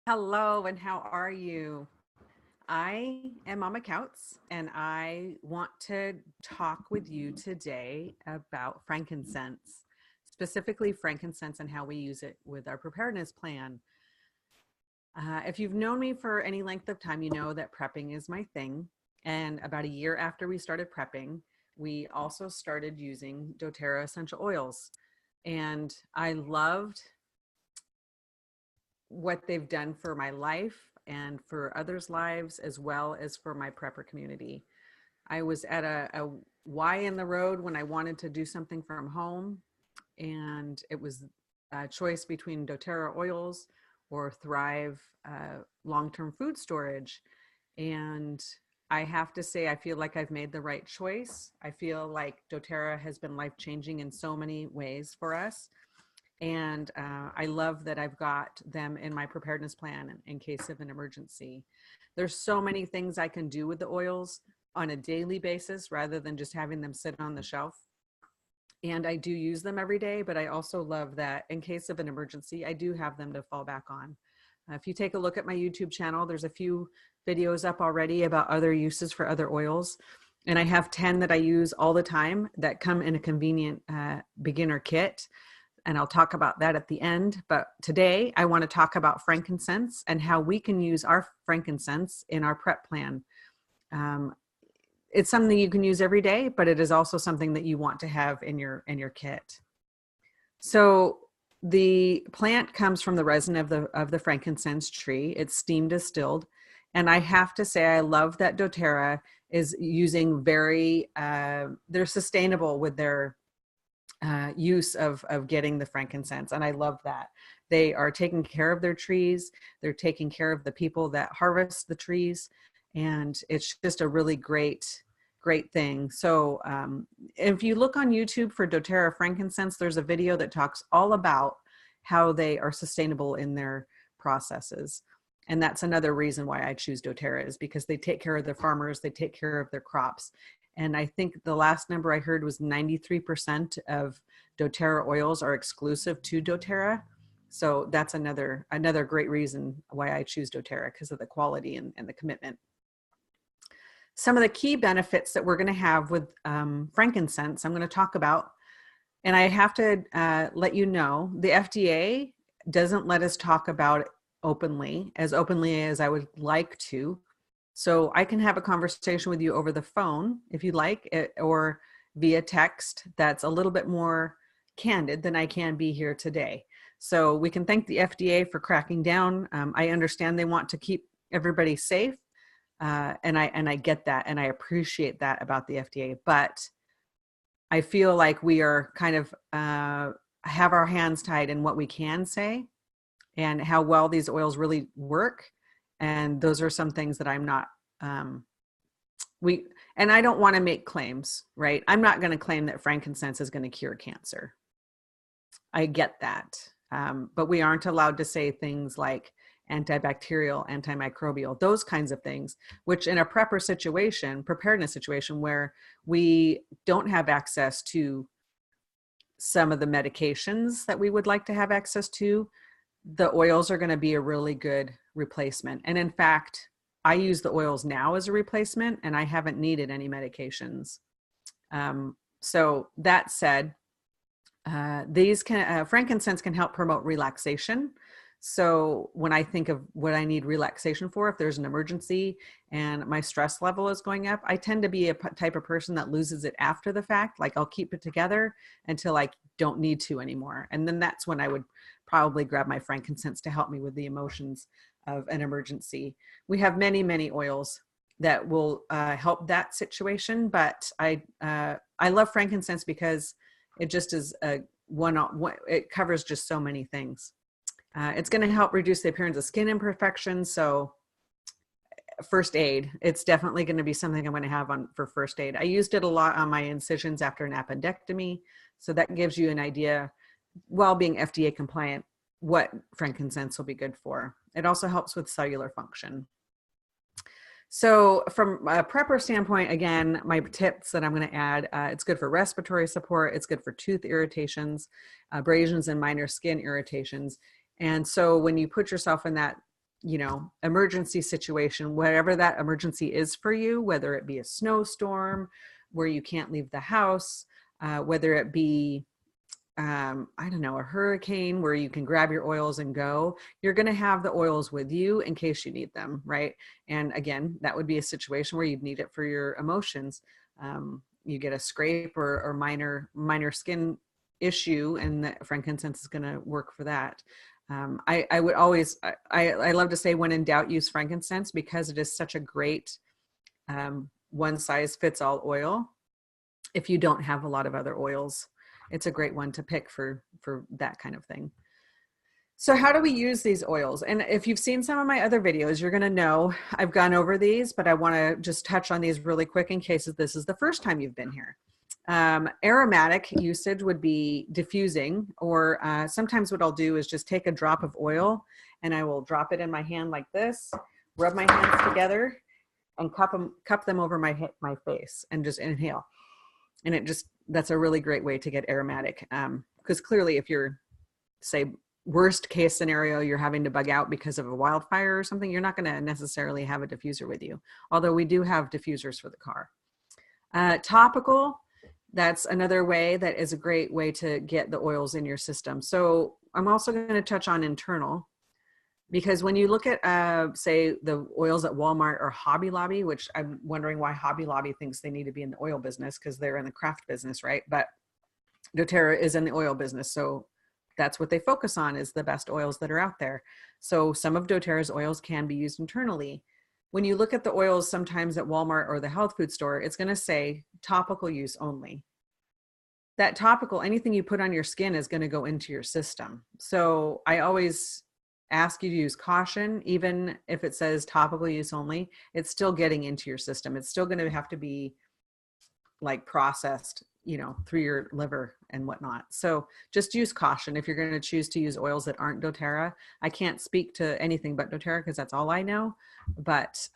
Hello, and how are you? I am Mama Couts, and I want to talk with you today about frankincense, specifically frankincense and how we use it with our preparedness plan. If you've known me for any length of time, you know that prepping is my thing. And about a year after we started prepping, we also started using doTERRA essential oils. And I loved what they've done for my life and for others' lives, as well as for my prepper community. I was at a Y in the road when I wanted to do something from home, and it was a choice between doTERRA oils or Thrive long-term food storage. And I have to say, I feel like I've made the right choice. I feel like doTERRA has been life-changing in so many ways for us. And I love that I've got them in my preparedness plan in case of an emergency. There's so many things I can do with the oils on a daily basis rather than just having them sit on the shelf. And I do use them every day, but I also love that in case of an emergency, I do have them to fall back on. If you take a look at my YouTube channel, there's a few videos up already about other uses for other oils. And I have 10 that I use all the time that come in a convenient beginner kit. And I'll talk about that at the end. But today I want to talk about frankincense and how we can use our frankincense in our prep plan. It's something you can use every day, but it is also something that you want to have in your kit. So the plant comes from the resin of the frankincense tree. It's steam distilled. And I have to say, I love that doTERRA is using they're sustainable with their use of getting the frankincense. And I love that. They are taking care of their trees. They're taking care of the people that harvest the trees. And it's just a really great thing. So if you look on YouTube for doTERRA frankincense, there's a video that talks all about how they are sustainable in their processes. And that's another reason why I choose doTERRA, is because they take care of their farmers, they take care of their crops. And I think the last number I heard was 93% of doTERRA oils are exclusive to doTERRA. So that's another great reason why I choose doTERRA, because of the quality and the commitment. Some of the key benefits that we're going to have with frankincense, I'm going to talk about. And I have to let you know, the FDA doesn't let us talk about it openly as I would like to. So I can have a conversation with you over the phone if you like, or via text that's a little bit more candid than I can be here today. So we can thank the FDA for cracking down. I understand they want to keep everybody safe. And I get that, and I appreciate that about the FDA. But I feel like we are kind of have our hands tied in what we can say and how well these oils really work. And those are some things that I'm not, and I don't want to make claims, right? I'm not going to claim that frankincense is going to cure cancer. I get that. But we aren't allowed to say things like antibacterial, antimicrobial, those kinds of things, which in a preparedness situation where we don't have access to some of the medications that we would like to have access to, the oils are going to be a really good replacement. And in fact, I use the oils now as a replacement, and I haven't needed any medications. So that said, frankincense can help promote relaxation. So when I think of what I need relaxation for, if there's an emergency and my stress level is going up, I tend to be a type of person that loses it after the fact. Like, I'll keep it together until I don't need to anymore. And then that's when I would probably grab my frankincense to help me with the emotions of an emergency. We have many, many oils that will help that situation. But I love frankincense because it just is it covers just so many things. It's going to help reduce the appearance of skin imperfections. So first aid, it's definitely going to be something I'm going to have for first aid. I used it a lot on my incisions after an appendectomy. So that gives you an idea, while being FDA compliant, what frankincense will be good for. It also helps with cellular function. So from a prepper standpoint, again, my tips that I'm going to add, it's good for respiratory support. It's good for tooth irritations, abrasions, and minor skin irritations. And so when you put yourself in that you know, emergency situation, whatever that emergency is for you, whether it be a snowstorm where you can't leave the house, whether it be, I don't know, a hurricane where you can grab your oils and go, you're going to have the oils with you in case you need them, right? And again, that would be a situation where you'd need it for your emotions. You get a scrape or minor skin issue, and the frankincense is going to work for that. I would always, I love to say, when in doubt, use frankincense, because it is such a great one size fits all oil. If you don't have a lot of other oils, it's a great one to pick for that kind of thing. So how do we use these oils? And if you've seen some of my other videos, you're going to know I've gone over these, but I want to just touch on these really quick in case this is the first time you've been here. Aromatic usage would be diffusing, or sometimes what I'll do is just take a drop of oil and I will drop it in my hand like this, rub my hands together and cup them over my face and just inhale. And that's a really great way to get aromatic. Because clearly if you're, say, worst case scenario, you're having to bug out because of a wildfire or something, you're not going to necessarily have a diffuser with you. Although we do have diffusers for the car. Topical, that's another way that is a great way to get the oils in your system. So I'm also going to touch on internal, because when you look at, say, the oils at Walmart or Hobby Lobby, which I'm wondering why Hobby Lobby thinks they need to be in the oil business, because they're in the craft business, right? But doTERRA is in the oil business. So that's what they focus on, is the best oils that are out there. So some of doTERRA's oils can be used internally. When you look at the oils sometimes at Walmart or the health food store, it's going to say topical use only. That topical, anything you put on your skin is going to go into your system. So I always ask you to use caution. Even if it says topical use only, it's still getting into your system. It's still going to have to be like processed, you know, through your liver and whatnot. So just use caution if you're going to choose to use oils that aren't doTERRA. I can't speak to anything but doTERRA because that's all I know, but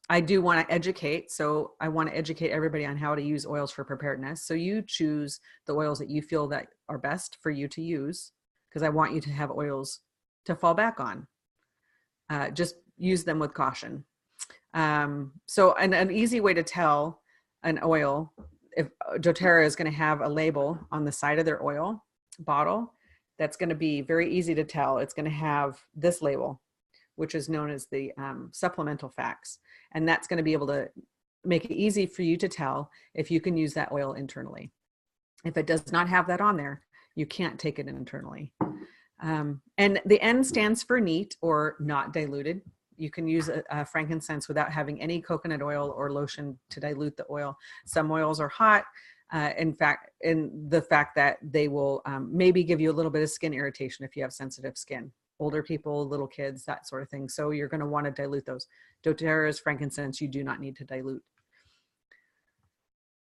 I do want to educate. So I want to educate everybody on how to use oils for preparedness. So you choose the oils that you feel that are best for you to use, because I want you to have oils to fall back on. Just use them with caution. So an easy way to tell an oil, if doTERRA is going to have a label on the side of their oil bottle, that's going to be very easy to tell. It's going to have this label, which is known as the supplemental facts. And that's going to be able to make it easy for you to tell if you can use that oil internally. If it does not have that on there, you can't take it internally. And the N stands for neat, or not diluted. You can use a frankincense without having any coconut oil or lotion to dilute the oil. Some oils are hot. In the fact that they will maybe give you a little bit of skin irritation if you have sensitive skin. Older people, little kids, that sort of thing. So you're going to want to dilute those. doTERRA's frankincense, you do not need to dilute.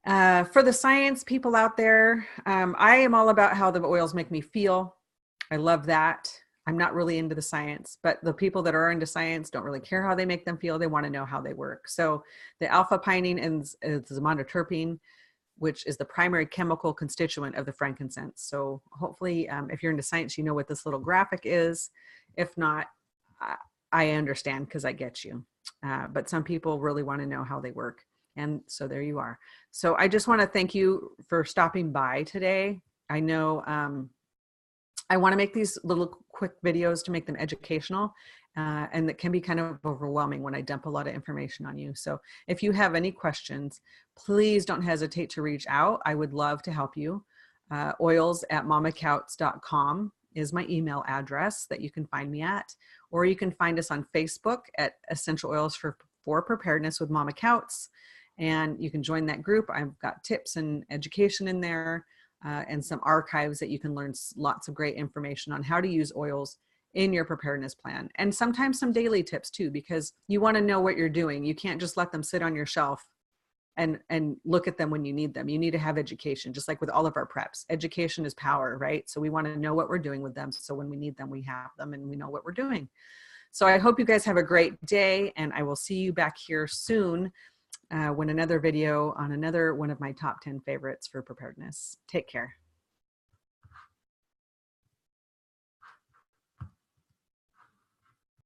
For the science people out there, I am all about how the oils make me feel. I love that. I'm not really into the science, but the people that are into science don't really care how they make them feel. They want to know how they work. So the alpha pinene and the monoterpene, which is the primary chemical constituent of the frankincense. So hopefully, if you're into science, you know what this little graphic is. If not, I understand, because I get you. But some people really want to know how they work. And so there you are. So I just want to thank you for stopping by today. I know I want to make these little quick videos to make them educational, and it can be kind of overwhelming when I dump a lot of information on you. So if you have any questions, please don't hesitate to reach out. I would love to help you. oils@mamacouts.com is my email address that you can find me at, or you can find us on Facebook at Essential Oils for Preparedness with Mama Couts, and you can join that group. I've got tips and education in there. And some archives that you can learn lots of great information on how to use oils in your preparedness plan. And sometimes some daily tips too, because you want to know what you're doing. You can't just let them sit on your shelf and look at them when you need them. You need to have education, just like with all of our preps. Education is power, right? So we want to know what we're doing with them. So when we need them, we have them and we know what we're doing. So I hope you guys have a great day, and I will see you back here soon when another video on another one of my top 10 favorites for preparedness. Take care.